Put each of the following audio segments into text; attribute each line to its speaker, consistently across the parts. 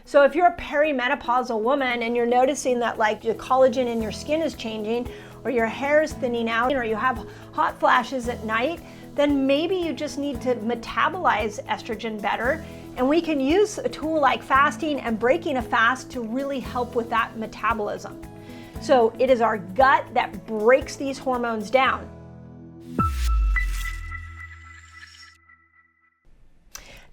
Speaker 1: So if you're a perimenopausal woman and you're noticing that like your collagen in your skin is changing, or your hair is thinning out, or you have hot flashes at night, then maybe you just need to metabolize estrogen better. And we can use a tool like fasting and breaking a fast to really help with that metabolism. So it is our gut that breaks these hormones down.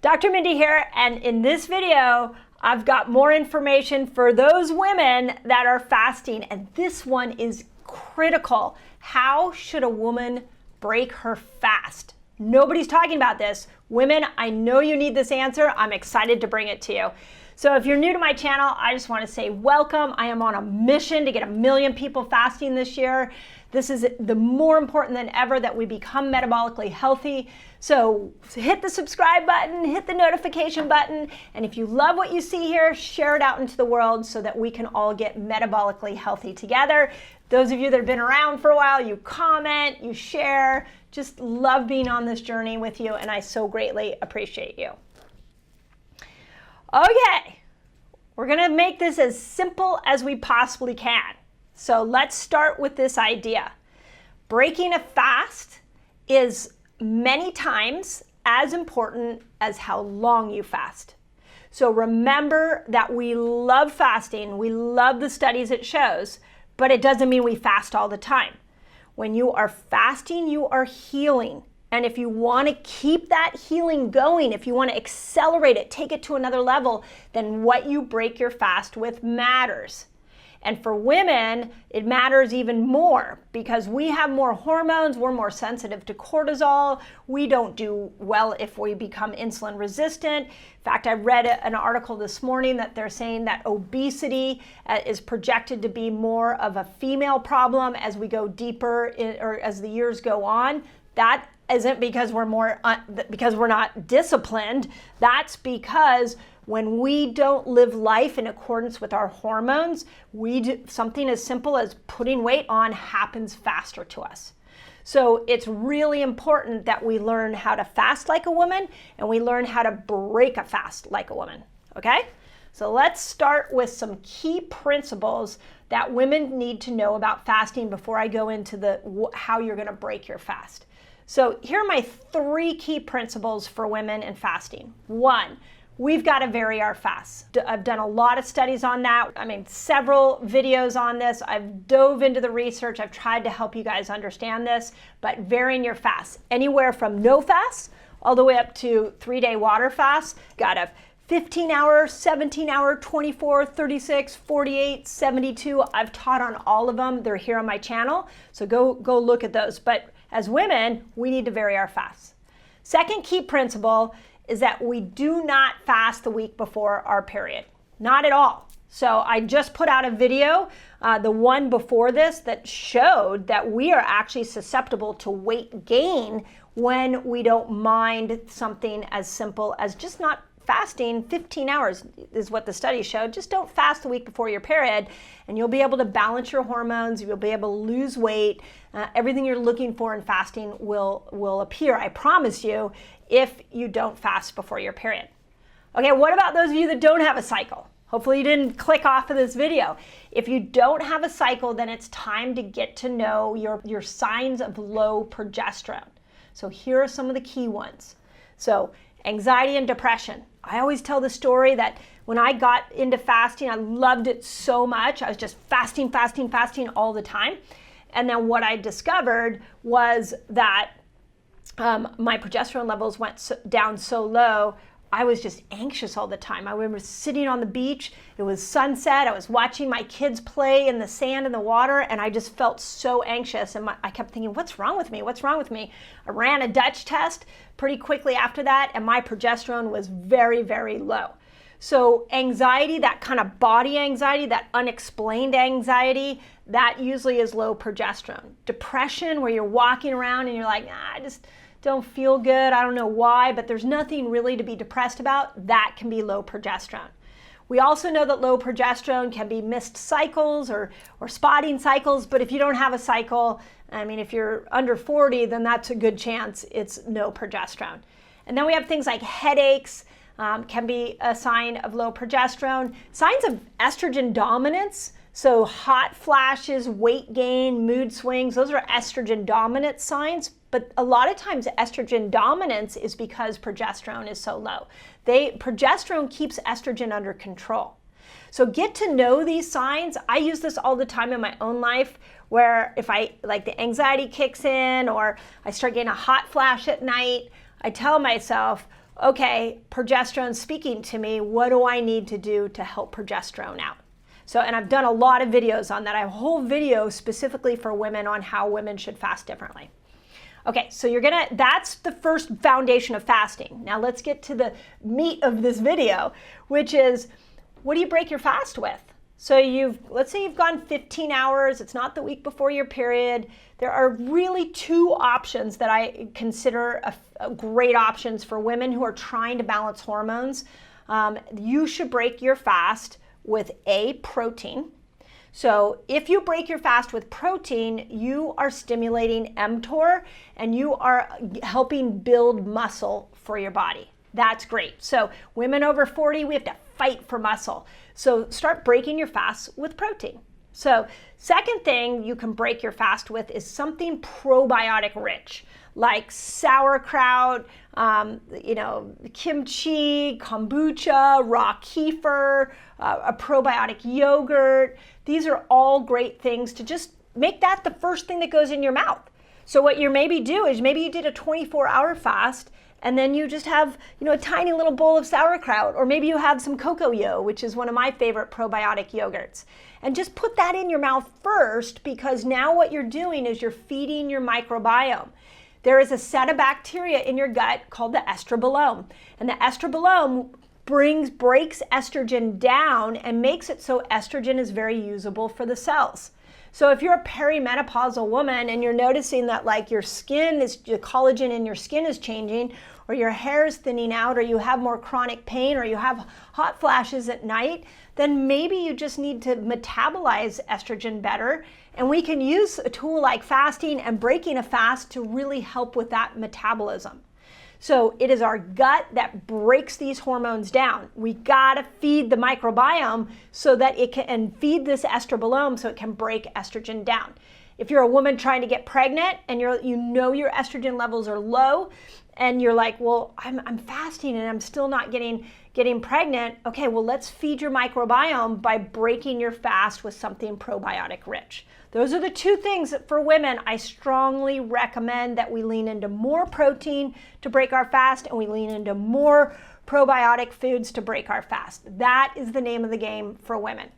Speaker 1: Dr. Mindy here, and in this video, I've got more information for those women that are fasting, and this one is critical. How should a woman break her fast? Nobody's talking about this. Women, I know you need this answer. I'm excited to bring it to you. So if you're new to my channel, I just want to say welcome. I am on a mission to get 1 million people fasting this year. This is the more important than ever that we become metabolically healthy. So hit the subscribe button, hit the notification button, and if you love what you see here, share it out into the world so that we can all get metabolically healthy together. Those of you that have been around for a while, you comment, you share, just love being on this journey with you, and I so greatly appreciate you. Okay, we're gonna make this as simple as we possibly can. So let's start with this idea. Breaking a fast is many times as important as how long you fast. So remember that we love fasting, we love the studies it shows, but it doesn't mean we fast all the time. When you are fasting, you are healing. And if you want to keep that healing going, if you want to accelerate it, take it to another level, then what you break your fast with matters. And for women, it matters even more because we have more hormones, we're more sensitive to cortisol, we don't do well if we become insulin resistant. In fact, I read an article this morning that they're saying that obesity is projected to be more of a female problem as we go deeper or as the years go on. That isn't because because we're not disciplined. That's because when we don't live life in accordance with our hormones, something as simple as putting weight on happens faster to us. So it's really important that we learn how to fast like a woman and we learn how to break a fast like a woman, okay? So let's start with some key principles that women need to know about fasting before I go into how you're gonna break your fast. So here are my 3 key principles for women and fasting. 1, we've got to vary our fasts. I've done a lot of studies on that. I mean, several videos on this. I've dove into the research. I've tried to help you guys understand this, but varying your fasts, anywhere from no fasts all the way up to 3-day water fasts. Got a 15-hour, 17-hour, 24, 36, 48, 72. I've taught on all of them. They're here on my channel, so go look at those. But as women, we need to vary our fasts. Second key principle is that we do not fast the week before our period. Not at all. So I just put out a video, the one before this, that showed that we are actually susceptible to weight gain when we don't mind something as simple as just not fasting 15 hours is what the study showed. Just don't fast the week before your period and you'll be able to balance your hormones, you'll be able to lose weight, everything you're looking for in fasting will appear, I promise you, if you don't fast before your period. Okay, what about those of you that don't have a cycle? Hopefully you didn't click off of this video. If you don't have a cycle, then it's time to get to know your signs of low progesterone. So here are some of the key ones. So anxiety and depression. I always tell the story that when I got into fasting, I loved it so much. I was just fasting all the time. And then what I discovered was that my progesterone levels went down so low, I was just anxious all the time. I remember sitting on the beach, it was sunset, I was watching my kids play in the sand and the water, and I just felt so anxious. And I kept thinking, what's wrong with me? What's wrong with me? I ran a Dutch test pretty quickly after that, and my progesterone was very, very low. So anxiety, that kind of body anxiety, that unexplained anxiety, that usually is low progesterone. Depression, where you're walking around and you're like, I just don't feel good, I don't know why, but there's nothing really to be depressed about, that can be low progesterone. We also know that low progesterone can be missed cycles or spotting cycles, but if you don't have a cycle, I mean, if you're under 40, then that's a good chance it's no progesterone. And then we have things like headaches, can be a sign of low progesterone. Signs of estrogen dominance, so hot flashes, weight gain, mood swings, those are estrogen dominant signs. But a lot of times estrogen dominance is because progesterone is so low. Progesterone keeps estrogen under control. So get to know these signs. I use this all the time in my own life, where if the anxiety kicks in or I start getting a hot flash at night, I tell myself, okay, progesterone's speaking to me. What do I need to do to help progesterone out? So, and I've done a lot of videos on that. I have a whole video specifically for women on how women should fast differently. Okay, so that's the first foundation of fasting. Now let's get to the meat of this video, which is, what do you break your fast with? So let's say you've gone 15 hours, it's not the week before your period. There are really two options that I consider a great options for women who are trying to balance hormones. You should break your fast with protein. So if you break your fast with protein, you are stimulating mTOR and you are helping build muscle for your body. That's great. So women over 40, we have to fight for muscle. So start breaking your fast with protein. So second thing you can break your fast with is something probiotic rich, like sauerkraut, kimchi, kombucha, raw kefir, a probiotic yogurt. These are all great things to just make that the first thing that goes in your mouth. So what you maybe do is maybe you did a 24-hour fast and then you just have, a tiny little bowl of sauerkraut, or maybe you have some cocoa, which is one of my favorite probiotic yogurts. And just put that in your mouth first, because now what you're doing is you're feeding your microbiome. There is a set of bacteria in your gut called the estrobolome. And the estrobolome breaks estrogen down and makes it so estrogen is very usable for the cells. So if you're a perimenopausal woman and you're noticing that your the collagen in your skin is changing, or your hair is thinning out, or you have more chronic pain, or you have hot flashes at night, then maybe you just need to metabolize estrogen better. And we can use a tool like fasting and breaking a fast to really help with that metabolism. So it is our gut that breaks these hormones down. We gotta feed the microbiome so that it can, and feed this estrobolome so it can break estrogen down. If you're a woman trying to get pregnant and your estrogen levels are low, and you're like, well, I'm fasting and I'm still not getting pregnant. Okay, well, let's feed your microbiome by breaking your fast with something probiotic rich. Those are the two things that for women, I strongly recommend that we lean into more protein to break our fast, and we lean into more probiotic foods to break our fast. That is the name of the game for women.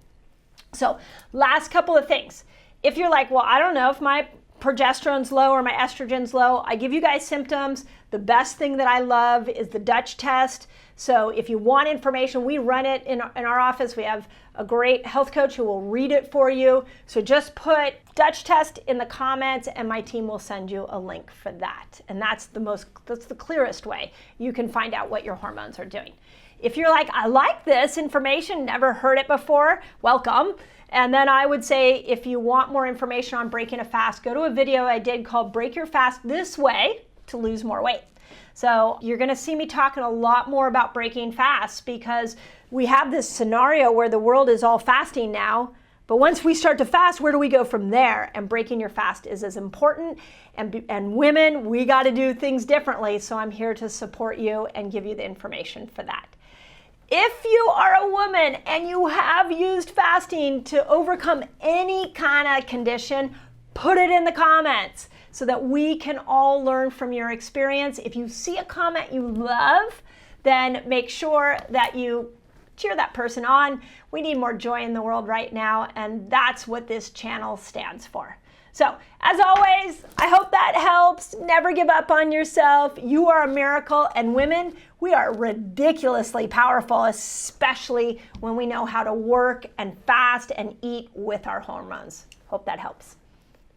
Speaker 1: So last couple of things. If you're like, well, I don't know if my progesterone's low or my estrogen's low, I give you guys symptoms. The best thing that I love is the Dutch test. So if you want information, we run it in our office. We have a great health coach who will read it for you. So just put Dutch test in the comments and my team will send you a link for that. And that's the clearest way you can find out what your hormones are doing. If you're like, I like this information, never heard it before, welcome. And then I would say, if you want more information on breaking a fast, go to a video I did called Break Your Fast This Way to Lose More Weight. So you're gonna see me talking a lot more about breaking fasts, because we have this scenario where the world is all fasting now, but once we start to fast, where do we go from there? And breaking your fast is as important. And women, we gotta do things differently. So I'm here to support you and give you the information for that. If you are a woman and you have used fasting to overcome any kind of condition, put it in the comments so that we can all learn from your experience. If you see a comment you love, then make sure that you cheer that person on. We need more joy in the world right now, and that's what this channel stands for. So, as always, I hope that helps. Never give up on yourself. You are a miracle, and women, we are ridiculously powerful, especially when we know how to work and fast and eat with our hormones. Hope that helps.